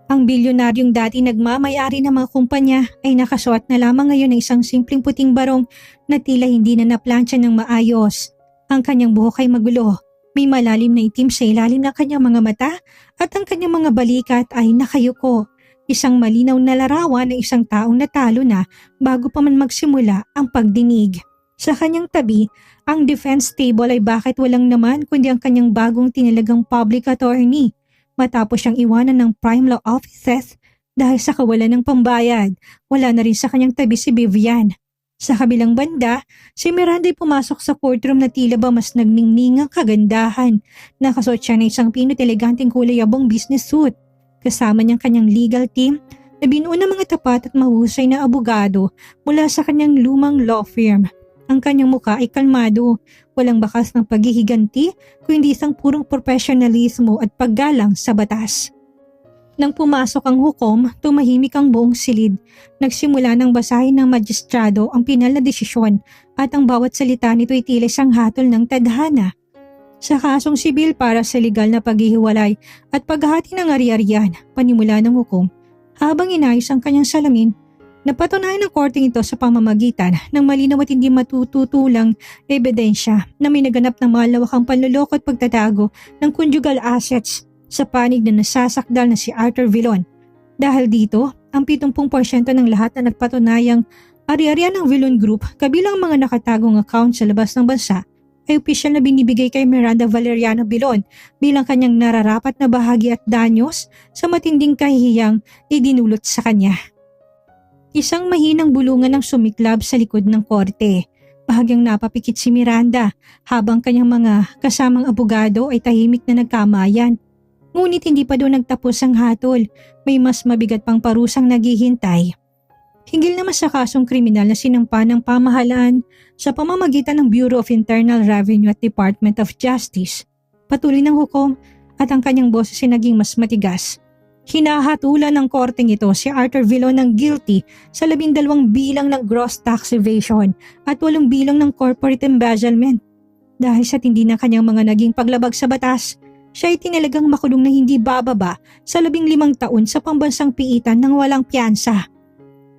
Ang bilyonaryong dati nagmamayari ng mga kumpanya ay nakasuot na lamang ngayon ng isang simpleng puting barong na tila hindi na naplansya ng maayos. Ang kanyang buhok ay magulo. May malalim na itim sa ilalim ng kanyang mga mata at ang kanyang mga balikat ay nakayuko. Isang malinaw na larawan ng isang taong natalo na bago pa man magsimula ang pagdinig. Sa kanyang tabi, ang defense table ay bakit walang naman kundi ang kanyang bagong tinalagang public attorney. Matapos siyang iwanan ng Prime Law Offices dahil sa kawalan ng pambayad, wala na rin sa kanyang tabi si Vivian. Sa kabilang banda, si Miranda ay pumasok sa courtroom na tila ba mas nagningningang kagandahan. Nakasuot siya ng isang pinot eleganteng kulay abong business suit. Kasama niyang kanyang legal team na binuo ng mga tapat at mahusay na abogado mula sa kanyang lumang law firm. Ang kanyang muka ay kalmado, walang bakas ng paghihiganti kundi isang purong profesionalismo at paggalang sa batas. Nang pumasok ang hukom, tumahimik ang buong silid. Nagsimula ng basahin ng magistrado ang pinal na desisyon at ang bawat salita nito ay tila isang hatol ng tadhana. Sa kasong sibil para sa legal na paghihiwalay at paghahati ng ari-arian, panimula ng hukom, habang inayos ang kanyang salamin, napatunayan ng korteng ito sa pamamagitan ng malinaw at hindi matututulang ebidensya na may naganap ng malawakang panluloko at pagtatago ng conjugal assets sa panig na nasasakdal na si Arthur Vilon. Dahil dito, ang 70% ng lahat na nagpatunayang ari-arian ng Vilon Group kabilang mga nakatagong account sa labas ng bansa ay opisyal na binibigay kay Miranda Valeriano Vilon bilang kanyang nararapat na bahagi at danyos sa matinding kahihiyang idinulot sa kanya. Isang mahinang bulungan ang sumiklab sa likod ng korte. Bahagyang napapikit si Miranda habang kanyang mga kasamang abogado ay tahimik na nagkamayan. Ngunit hindi pa doon nagtapos ang hatol, may mas mabigat pang parusang naghihintay. Hinggil naman sa kasong kriminal na sinampa ng pamahalaan sa pamamagitan ng Bureau of Internal Revenue at Department of Justice. Patuloy ng hukom at ang kanyang boses ay naging mas matigas. Hinahatulan ng korteng ito si Arthur Vilon ng guilty sa 12 bilang ng gross tax evasion at 8 bilang ng corporate embezzlement. Dahil sa tindi na kanyang mga naging paglabag sa batas, siya ay tinalagang makulong na hindi bababa sa 15 taon sa pambansang piitan ng walang piyansa.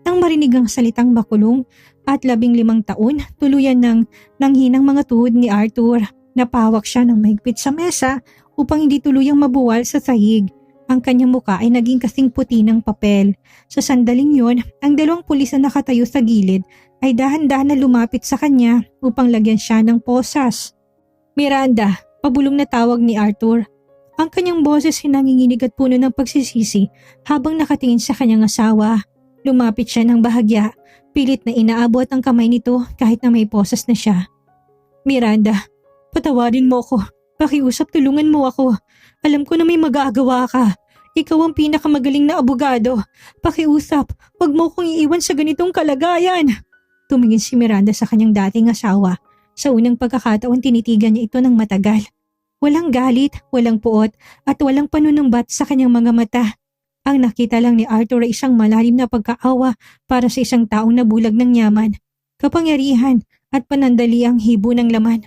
Nang marinig ang salitang makulong at 15 taon, tuluyan ng nanghinang mga tuhod ni Arthur. Napahawak siya ng mahigpit sa mesa upang hindi tuluyang mabuwal sa sahig. Ang kanyang muka ay naging kasing puti ng papel. Sa sandaling yon, ang 2 pulis na nakatayo sa gilid ay dahan-dahan na lumapit sa kanya upang lagyan siya ng posas. Miranda, pabulong na tawag ni Arthur. Ang kanyang boses ay nanginginig at puno ng pagsisisi habang nakatingin sa kanyang asawa. Lumapit siya ng bahagya, pilit na inaabot ang kamay nito kahit na may posas na siya. Miranda, patawarin mo ko. Pakiusap, tulungan mo ako. Alam ko na may magagawa ka. Ikaw ang pinakamagaling na abogado. Pakiusap, wag mo kong iiwan sa ganitong kalagayan. Tumingin si Miranda sa kanyang dating asawa. Sa unang pagkakataon tinitigan niya ito ng matagal. Walang galit, walang puot at walang panunumbat sa kanyang mga mata. Ang nakita lang ni Arthur ay isang malalim na pagkaawa para sa isang taong nabulag ng yaman, kapangyarihan at panandaliang hibo ng laman.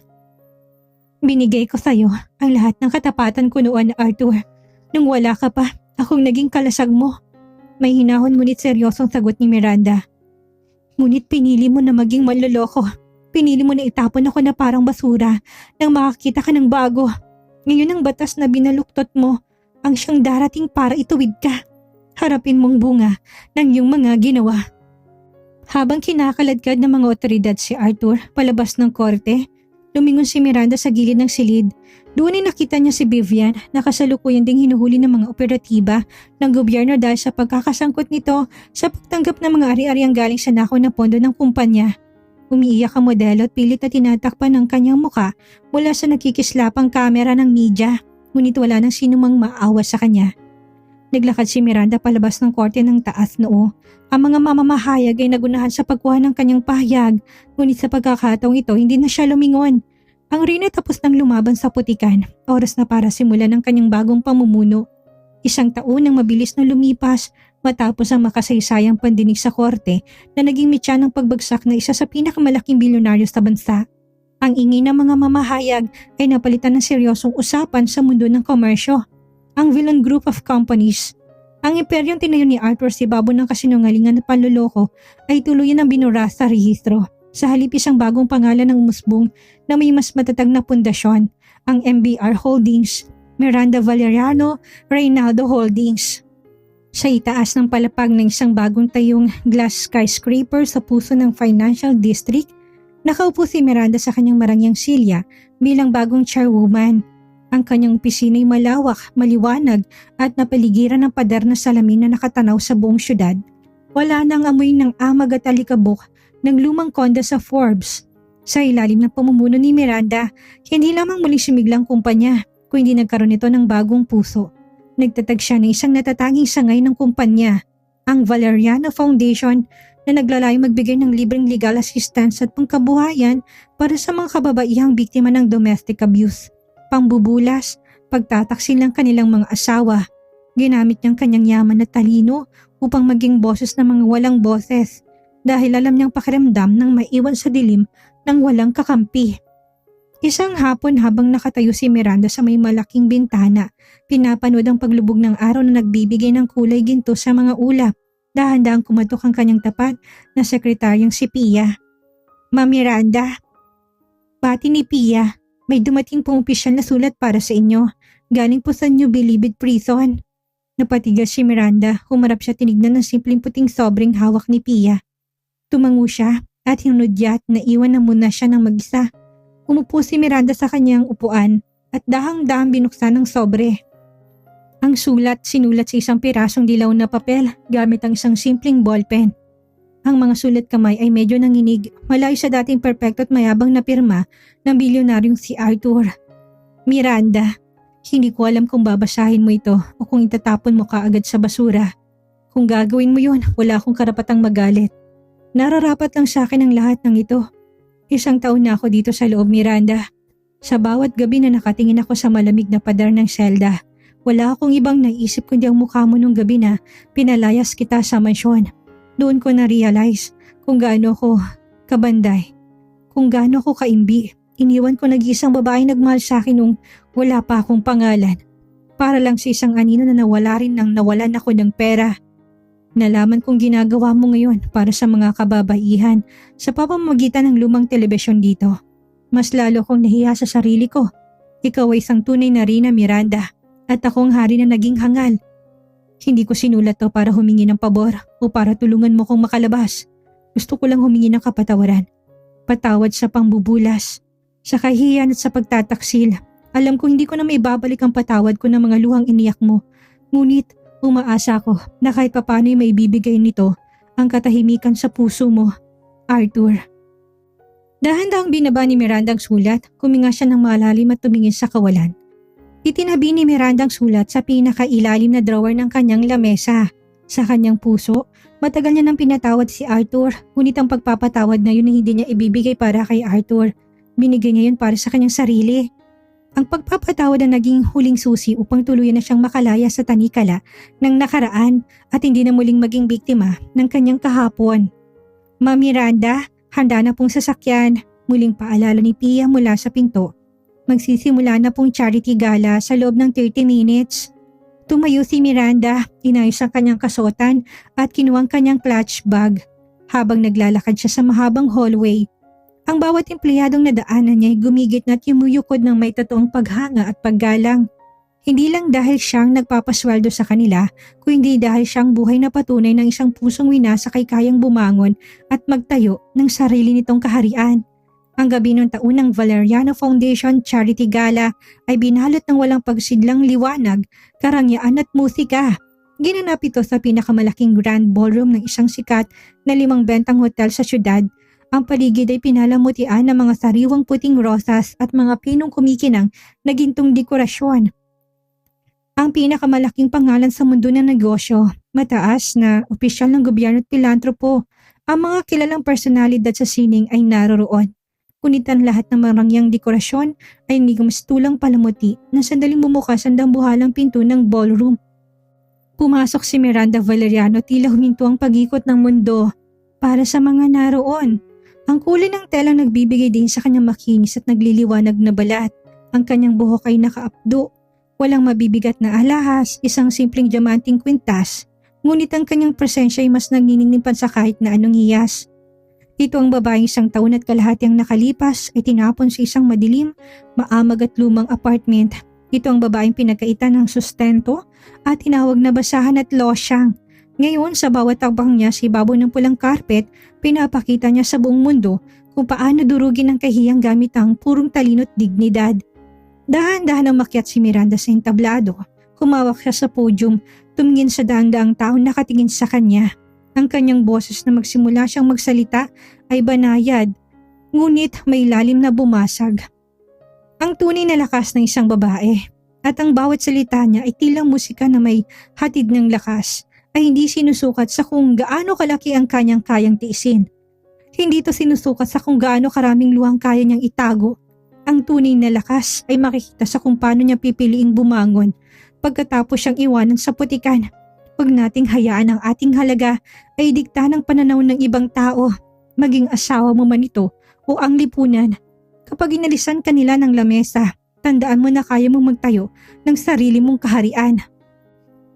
Binigay ko sa iyo ang lahat ng katapatan ko noon, Arthur. Nung wala ka pa, akong naging kalasag mo. May hinahon ngunit seryosong sagot ni Miranda. Ngunit pinili mo na maging manloloko. Pinili mo na itapon ako na parang basura nang makakita ka ng bago. Ngayon ang batas na binaluktot mo ang siyang darating para ituwid ka. Harapin mong bunga ng iyong mga ginawa. Habang kinakaladkad ng mga otoridad si Arthur palabas ng korte, lumingon si Miranda sa gilid ng silid. Doon ay nakita niya si Vivian na kasalukuyan ding hinuhuli ng mga operatiba ng gobyerno dahil sa pagkakasangkot nito sa pagtanggap ng mga ari-ariang galing sa nakaw na pondo ng kumpanya. Umiiyak ang modelo at pilit na tinatakpan ng kanyang muka mula sa nakikislapang kamera ng media, ngunit wala nang sinumang maawa sa kanya. Naglakad si Miranda palabas ng korte ng taas noo. Ang mga mamamahayag ay nagunahan sa pagkuha ng kanyang pahayag, ngunit sa pagkakataong ito hindi na siya lumingon. Ang Rina tapos nang lumaban sa putikan, oras na para simulan ng kanyang bagong pamumuno. 1 taon nang mabilis na lumipas matapos ang makasaysayang pandinig sa korte na naging mitya ng pagbagsak na isa sa pinakamalaking bilyonaryo sa bansa. Ang ingay ng mga mamahayag ay napalitan ng seryosong usapan sa mundo ng komersyo. Ang Vilon Group of Companies. Ang imperyong tinayo ni Arthur sa ibabo ng kasinungalingan at panloloko ay tuluyan ng binura sa rehistro. Sa halip isang bagong pangalan ng umusbong na may mas matatag na pundasyon, ang MBR Holdings, Miranda Valeriano Reynaldo Holdings. Sa itaas ng palapag ng isang bagong tayong glass skyscraper sa puso ng Financial District, nakaupo si Miranda sa kanyang marangyang silya bilang bagong chairwoman. Ang kanyang opisina ay malawak, maliwanag at napaligiran ng pader na salamin na nakatanaw sa buong syudad. Wala nang amoy ng amag at alikabok ng lumang konda sa Forbes. Sa ilalim ng pamumuno ni Miranda, hindi lamang muling sumiglang kumpanya, kundi nagkaroon ito ng bagong puso. Nagtatag siya ng isang natatanging sangay ng kumpanya, ang Valeriano Foundation, na naglalayong magbigay ng libreng legal assistance at pangkabuhayan para sa mga kababaihang biktima ng domestic abuse, pangbubulas, pagtataksil ng kanilang mga asawa. Ginamit niyang kanyang yaman at talino upang maging boses ng mga walang boses dahil alam niyang pakiramdam ng maiwan sa dilim ng walang kakampi. Isang hapon habang nakatayo si Miranda sa may malaking bintana, pinapanood ang paglubog ng araw na nagbibigay ng kulay ginto sa mga ulap. Dahan-dahang kumatok ang kanyang tapat na sekretaryang si Pia. "Ma'am Miranda." Bati ni Pia, "May dumating pong opisyal na sulat para sa inyo. Galing po sa New Bilibid Prison." Napatigas si Miranda, humarap siya tinignan ng simpleng puting sobreng hawak ni Pia. Tumango siya at hinunod na iwan na muna siya ng mag-isa. Umupo si Miranda sa kanyang upuan at dahang-dahang binuksan ang sobre. Ang sulat sinulat sa isang pirasong dilaw na papel gamit ang isang simpleng ballpen. Ang mga sulat kamay ay medyo nanginig, malayo sa dating perpekto at mayabang na pirma ng bilyonaryong si Arthur. "Miranda, hindi ko alam kung babasahin mo ito o kung itatapon mo kaagad sa basura. Kung gagawin mo yun, wala akong karapatang magalit. Nararapat lang sa akin ang lahat ng ito. 1 taon na ako dito sa loob, Miranda. Sa bawat gabi na nakatingin ako sa malamig na pader ng selda, wala akong ibang naisip kundi ang mukha mo nung gabi na pinalayas kita sa mansyon. Doon ko na-realize kung gaano ko kabanday, kung gaano ko kaimbi. Iniwan ko nag-iisang babae nagmahal sa akin nung wala pa akong pangalan. Para lang sa isang anino na nawala rin nang nawalan ako ng pera. Nalaman kong ginagawa mo ngayon para sa mga kababaihan sa pamamagitan ng lumang telebisyon dito. Mas lalo kong nahiya sa sarili ko. Ikaw ay isang tunay na Rina Miranda. At akong hari na naging hangal. Hindi ko sinulat to para humingi ng pabor o para tulungan mo kong makalabas. Gusto ko lang humingi ng kapatawaran. Patawad sa pangbubulas, sa kahihiyan at sa pagtataksil. Alam ko hindi ko na maibabalik ang patawad ko ng mga luhang iniyak mo. Ngunit umaasa ko na kahit papano'y maibibigay nito ang katahimikan sa puso mo, Arthur. Dahan-dahang binaba ni Miranda ang sulat, kuminga siya ng malalim at tumingin sa kawalan. Itinabi ni Miranda ang sulat sa pinakailalim na drawer ng kanyang lamesa. Sa kanyang puso, matagal niya nang pinatawad si Arthur, ngunit ang pagpapatawad na yun ay hindi niya ibibigay para kay Arthur. Binigay niya yun para sa kanyang sarili. Ang pagpapatawad na naging huling susi upang tuluyan na siyang makalaya sa tanikala ng nakaraan at hindi na muling maging biktima ng kanyang kahapon. "Ma'am Miranda, handa na pong sasakyan," muling paalala ni Pia mula sa pinto. "Magsisimula na pong charity gala sa loob ng 30 minutes. Tumayo si Miranda, inayos ang kanyang kasuotan at kinuha ang kanyang clutch bag. Habang naglalakad siya sa mahabang hallway, ang bawat empleyadong nadaanan niya ay gumigit na at yumuyukod ng may totoong paghanga at paggalang. Hindi lang dahil siyang nagpapasweldo sa kanila, kundi dahil siyang buhay na patunay ng isang pusong winasa kay kayang bumangon at magtayo ng sarili nitong kaharian. Ang gabi ng taon ng Valeriano Foundation Charity Gala ay binalot ng walang pagsidlang liwanag, karangyaan at musika. Ginanap ito sa pinakamalaking grand ballroom ng isang sikat na 5 bentang hotel sa syudad. Ang paligid ay pinalamutian ng mga sariwang puting rosas at mga pinong kumikinang na gintong dekorasyon. Ang pinakamalaking pangalan sa mundo ng negosyo, mataas na opisyal ng gobyerno at pilantropo, ang mga kilalang personalidad sa sining ay naroroon. Ngunit ang lahat ng marangyang dekorasyon ay mistulang palamuti na sandaling bumukas ang dambuhalang pinto ng ballroom. Pumasok si Miranda Valeriano, tila huminto ang pag-ikot ng mundo para sa mga naroon. Ang kulay ng telang nagbibigay din sa kanyang makinis at nagliliwanag na balat. Ang kanyang buhok ay nakaapdo, walang mabibigat na alahas, isang simpleng diamanting kwintas. Ngunit ang kanyang presensya ay mas nagniningning sa kahit na anong hiyas. Ito ang babaeng 1 taon at kalahati ang nakalipas ay tinapon sa isang madilim, maamag at lumang apartment. Ito ang babaeng pinagkaitan ng sustento at tinawag na basahan at losyang. Ngayon sa bawat takbang niya sa ibabaw ng pulang carpet, pinapakita niya sa buong mundo kung paano durugin ang kahiyang gamit ang purong talino at dignidad. Dahan-dahan ang makyat si Miranda sa entablado. Humawak siya sa podium, tumingin sa daang-daang taong nakatingin sa kanya. Ang kanyang boses na magsimula siyang magsalita ay banayad, ngunit may lalim na bumasag. Ang tunay na lakas ng isang babae, at ang bawat salita niya ay tilang musika na may hatid ng lakas, ay hindi sinusukat sa kung gaano kalaki ang kanyang kayang tiisin. Hindi ito sinusukat sa kung gaano karaming luhang kaya niyang itago. Ang tunay na lakas ay makikita sa kung paano niya pipiliing bumangon pagkatapos siyang iwanan sa putikan. Huwag nating hayaan ang ating halaga ay dikta ng pananaw ng ibang tao, maging asawa mo man ito o ang lipunan. Kapag inalisan ka nila ng lamesa, tandaan mo na kaya mong magtayo ng sarili mong kaharian.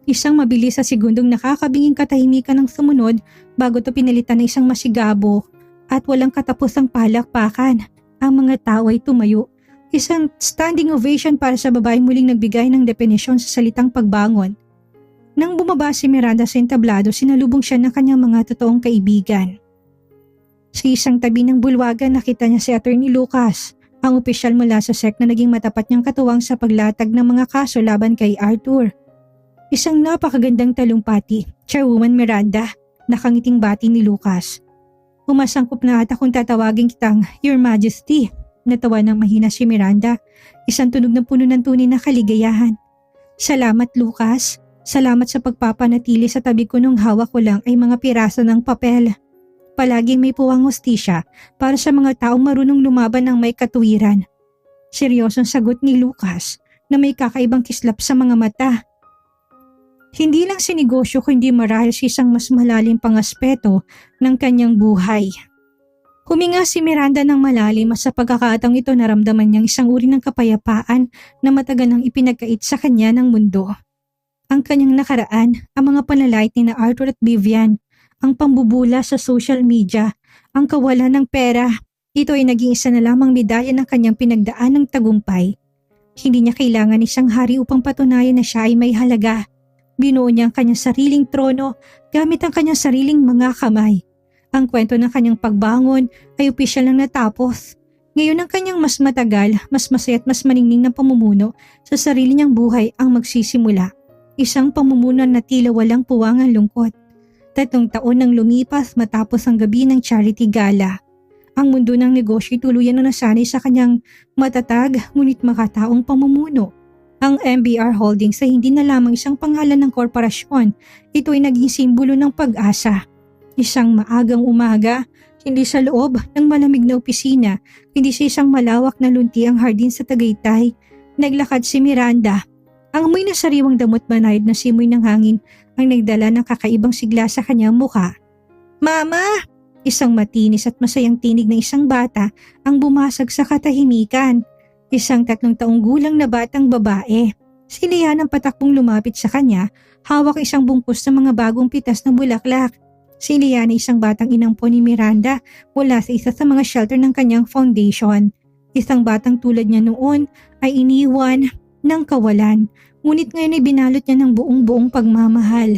Isang mabilis sa segundong nakakabinging katahimikan ng sumunod bago ito pinalitan ng isang masigabo at walang katapusang palakpakan. Ang mga tao ay tumayo. Isang standing ovation para sa babaeng muling nagbigay ng definisyon sa salitang pagbangon. Nang bumaba si Miranda sa entablado, sinalubong siya ng kanyang mga totoong kaibigan. Sa isang tabi ng bulwagan, nakita niya si Attorney Lucas, ang opisyal mula sa SEC na naging matapat niyang katuwang sa paglatag ng mga kaso laban kay Arthur. Isang napakagandang talumpati, Chairwoman Miranda, nakangiting bati ni Lucas. Umasangkop na ata kung tatawagin kitang Your Majesty, natawa ng mahina si Miranda, isang tunog na puno ng tunay na kaligayahan. Salamat Lucas, salamat sa pagpapanatili sa tabi ko nung hawak ko lang ay mga piraso ng papel. Palaging may puwang hustisya para sa mga taong marunong lumaban ng may katuwiran. Seryosong sagot ni Lucas na may kakaibang kislap sa mga mata. Hindi lang si negosyo kundi marahil sa isang mas malalim pang aspeto ng kanyang buhay. Huminga si Miranda ng malalim at sa pagkakataong ito naramdaman niyang isang uri ng kapayapaan na matagal nang ipinagkait sa kanya ng mundo. Ang kanyang nakaraan, ang mga panlalait ni na Arthur at Vivian, ang pambubula sa social media, ang kawalan ng pera, ito ay naging isa na lamang medalya ng kanyang pinagdaan ng tagumpay. Hindi niya kailangan isang hari upang patunayan na siya ay may halaga. Binuo niya ang kanyang sariling trono gamit ang kanyang sariling mga kamay. Ang kwento ng kanyang pagbangon ay opisyal na natapos. Ngayon ang kanyang mas matagal, mas masaya at mas maningning na pamumuno sa sarili niyang buhay ang magsisimula. Isang pamumuno na tila walang puwangang lungkot. 3 taon nang lumipas matapos ang gabi ng charity gala. Ang mundo ng negosyo tuluyan na nasanay sa kanyang matatag ngunit makataong pamumuno. Ang MBR Holdings ay hindi na lamang isang pangalan ng korporasyon, ito ay naging simbolo ng pag-asa. Isang maagang umaga, hindi sa loob ng malamig na opisina, hindi sa isang malawak na lunti ang hardin sa Tagaytay, naglakad si Miranda. Ang amoy na sariwang damot banayad na simoy ng hangin ang nagdala ng kakaibang sigla sa kanyang mukha. Mama! Isang matinis at masayang tinig ng isang bata ang bumasag sa katahimikan. Isang 3 taong gulang na batang babae. Si Lian ang patakbong lumapit sa kanya, hawak isang bungkus ng mga bagong pitas na bulaklak. Si Lian ay isang batang inangpo ni Miranda mula sa isa sa mga shelter ng kanyang foundation. Isang batang tulad niya noon ay iniwan ng kawalan, ngunit ngayon ay binalot niya ng buong pagmamahal.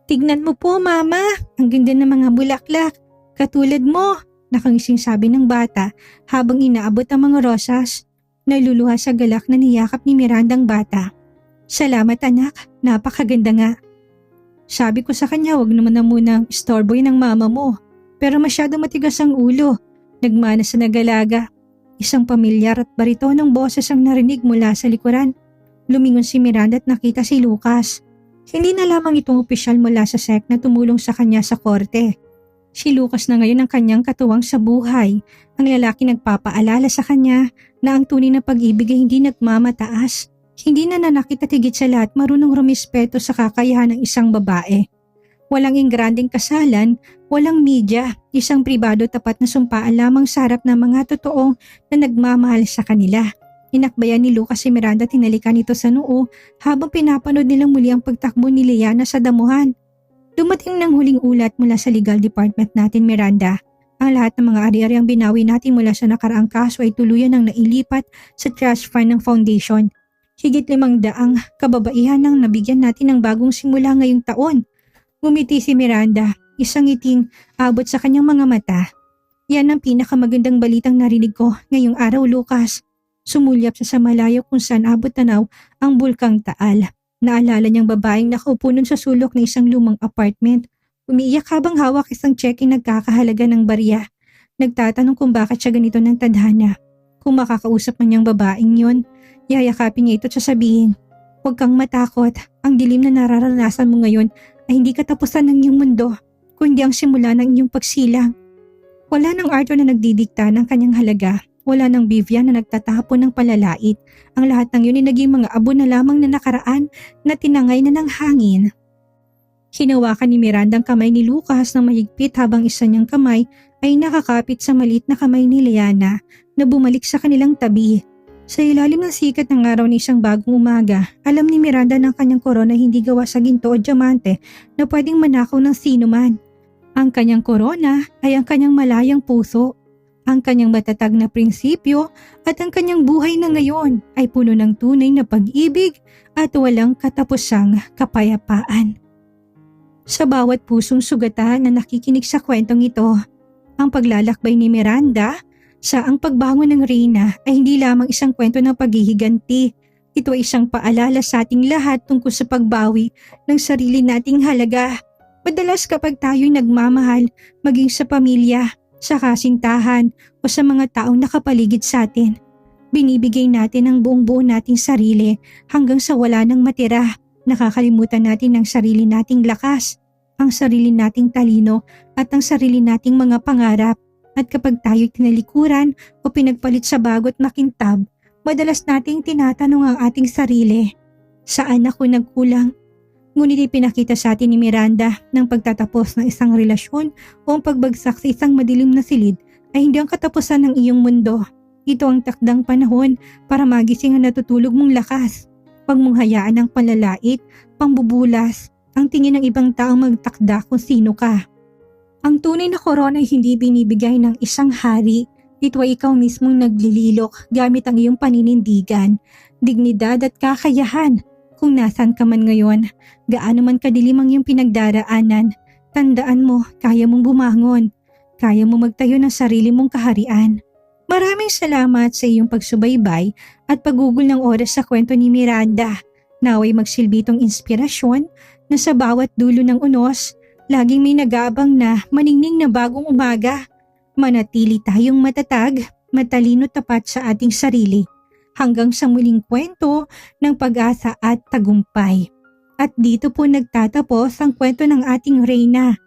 Tignan mo po mama, ang ganda ng mga bulaklak. Katulad mo, nakangising sabi ng bata habang inaabot ang mga rosas. Naluluha sa galak na niyakap ni Mirandang bata. Salamat anak, napakaganda nga. Sabi ko sa kanya wag naman na munang storeboy ng mama mo, pero masyado matigas ang ulo. Nagmana sa nagalaga. Isang pamilyar at baritonong boses ang narinig mula sa likuran. Lumingon si Miranda at nakita si Lucas. Hindi na lamang itong opisyal mula sa SEC na tumulong sa kanya sa korte. Si Lucas na ngayon ang kanyang katuwang sa buhay. Ang lalaki nagpapaalala sa kanya na ang tunay na pag-ibig ay hindi nagmamataas. Hindi nananakit at higit sa lahat marunong rumispeto sa kakayahan ng isang babae. Walang ingranding kasalan, walang media, isang pribado tapat na sumpaan lamang sa harap ng mga totoong na nagmamahal sa kanila. Inakbayan ni Lucas si Miranda at hinalikan ito sa noo habang pinapanood nilang muli ang pagtakbo ni Liana sa damuhan. Dumating ng huling ulat mula sa legal department natin, Miranda. Ang lahat ng mga ari-ari ang binawi natin mula sa nakaraang kaso ay tuluyan ang nailipat sa trust fund ng foundation. Higit 500 kababaihan ang nabigyan natin ng bagong simula ngayong taon. Ngumiti si Miranda, isang ngiting abot sa kanyang mga mata. Yan ang pinakamagandang balitang narinig ko ngayong araw, Lucas. Sumulyap sa malayo kung saan abot tanaw ang bulkang Taal. Naalala niyang babaeng nakaupo nun sa sulok ng isang lumang apartment. Umiiyak habang hawak isang checking nagkakahalaga ng barya. Nagtatanong kung bakit siya ganito ng tadhana. Kung makakausap man niyang babaeng yon, yayakapin niya ito at sasabihin, "Huwag kang matakot, ang dilim na nararanasan mo ngayon ay hindi katapusan ng iyong mundo, kundi ang simula ng iyong pagsilang." Wala ng Arthur na nagdidikta ng kanyang halaga. Wala ng Vivian na nagtatapon ng palalait. Ang lahat ng yun ay naging mga abo na lamang na nakaraan na tinangay na ng hangin. Hinawakan ni Miranda ang kamay ni Lucas ng mahigpit habang isa niyang kamay ay nakakapit sa maliit na kamay ni Liana na bumalik sa kanilang tabi. Sa ilalim ng sikat ng araw ng isang bagong umaga, alam ni Miranda ng kanyang korona hindi gawa sa ginto o diamante na pwedeng manakaw ng sino man. Ang kanyang korona ay ang kanyang malayang puso. Ang kanyang matatag na prinsipyo at ang kanyang buhay na ngayon ay puno ng tunay na pag-ibig at walang katapusang kapayapaan. Sa bawat pusong sugatan na nakikinig sa kwentong ito, ang paglalakbay ni Miranda sa ang pagbangon ng Reyna ay hindi lamang isang kwento ng paghihiganti. Ito ay isang paalala sa ating lahat tungkol sa pagbawi ng sarili nating halaga. Madalas kapag tayo'y nagmamahal, maging sa pamilya, sa kasintahan o sa mga taong nakapaligid sa atin, binibigay natin ang buong-buo nating sarili hanggang sa wala nang matira. Nakakalimutan natin ang sarili nating lakas, ang sarili nating talino at ang sarili nating mga pangarap. At kapag tayo'y tinalikuran o pinagpalit sa bagot makintab, madalas nating tinatanong ang ating sarili, saan ako nagkulang? Ngunit ipinakita sa atin ni Miranda ng pagtatapos ng isang relasyon o ang pagbagsak sa isang madilim na silid ay hindi ang katapusan ng iyong mundo. Ito ang takdang panahon para magising ang natutulog mong lakas. Huwag mong hayaan ang panlalait, pambubulas, ang tingin ng ibang taong magtakda kung sino ka. Ang tunay na korona ay hindi binibigay ng isang hari. Ito ay ikaw mismong naglililok gamit ang iyong paninindigan, dignidad at kakayahan. Kung nasaan ka man ngayon, gaano man kadilim ang iyong pinagdaraanan, tandaan mo, kaya mong bumangon. Kaya mong magtayo ng sarili mong kaharian. Maraming salamat sa iyong pagsubaybay at paggugol ng oras sa kwento ni Miranda. Naway magsilbi itong inspirasyon na sa bawat dulo ng unos, laging may nag-aabang na maningning na bagong umaga. Manatili tayong matatag, matalino tapat sa ating sarili. Hanggang sa muling kwento ng pag-asa at tagumpay. At dito po nagtatapos ang kwento ng ating Reyna.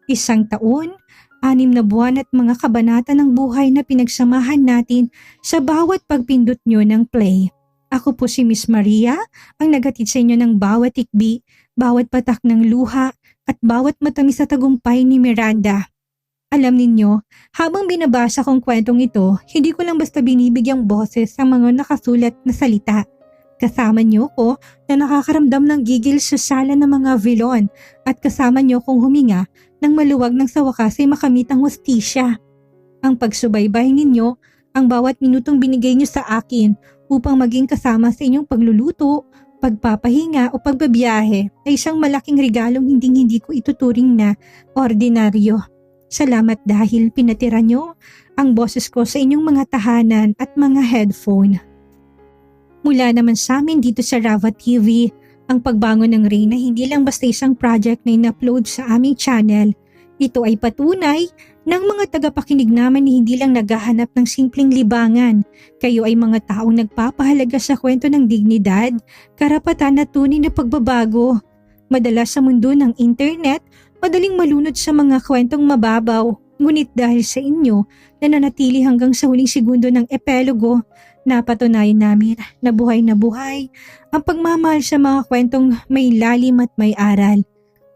1 taon, 6 na buwan at mga kabanata ng buhay na pinagsamahan natin sa bawat pagpindot nyo ng play. Ako po si Miss Maria, ang naghatid sa inyo ng bawat tikbi, bawat patak ng luha at bawat matamis sa tagumpay ni Miranda. Alam ninyo, habang binabasa kong kwentong ito, hindi ko lang basta binibigyang boses sa mga nakasulat na salita. Kasama niyo ko na nakakaramdam ng gigil sa sala ng mga vilon at kasama niyo kong huminga ng maluwag ng sa wakas ay makamit ang hustisya. Ang pagsubaybay ninyo, ang bawat minutong binigay niyo sa akin upang maging kasama sa inyong pagluluto, pagpapahinga o pagbabiyahe ay isang malaking regalong hindi ko ituturing na ordinaryo. Salamat dahil pinatira nyo ang boses ko sa inyong mga tahanan at mga headphone. Mula naman sa amin dito sa Rava TV, ang pagbangon ng Reyna hindi lang basta isang project na in-upload sa aming channel. Ito ay patunay ng mga tagapakinig namin na hindi lang naghahanap ng simpleng libangan. Kayo ay mga taong nagpapahalaga sa kwento ng dignidad, karapatan at tunay na pagbabago. Madalas sa mundo ng internet, madaling malunod sa mga kwentong mababaw, ngunit dahil sa inyo na nanatili hanggang sa huling segundo ng epilogo, napatunayan namin na buhay ang pagmamahal sa mga kwentong may lalim at may aral.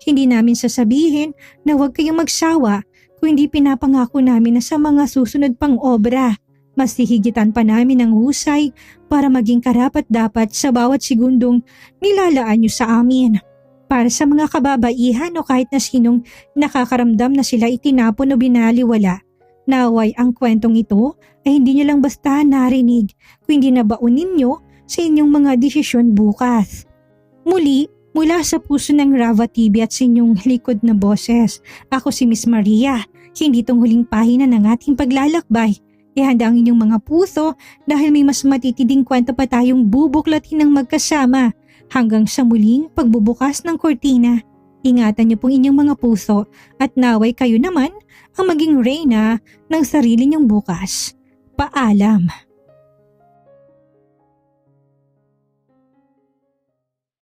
Hindi namin sasabihin na huwag kayong magsawa kung hindi pinapangako namin na sa mga susunod pang obra, mas hihigitan pa namin ang husay para maging karapat-dapat sa bawat segundong nilalaan nyo sa amin. Para sa mga kababaihan o kahit na sinong nakakaramdam na sila itinapon o binaliwala, naway ang kwentong ito ay hindi nyo lang basta narinig, kundi nabaunin nyo sa inyong mga desisyon bukas. Muli, mula sa puso ng Rava TV at sa inyong likod na boses, ako si Miss Maria. Hindi itong huling pahina ng ating paglalakbay. Ihanda ang inyong mga puso dahil may mas matitiding kwento pa tayong bubuklatin ng magkasama. Hanggang sa muling pagbubukas ng kortina, Ingatan niyo pong inyong mga puso at naway kayo naman ang maging reyna ng sarili niyong bukas. Paalam.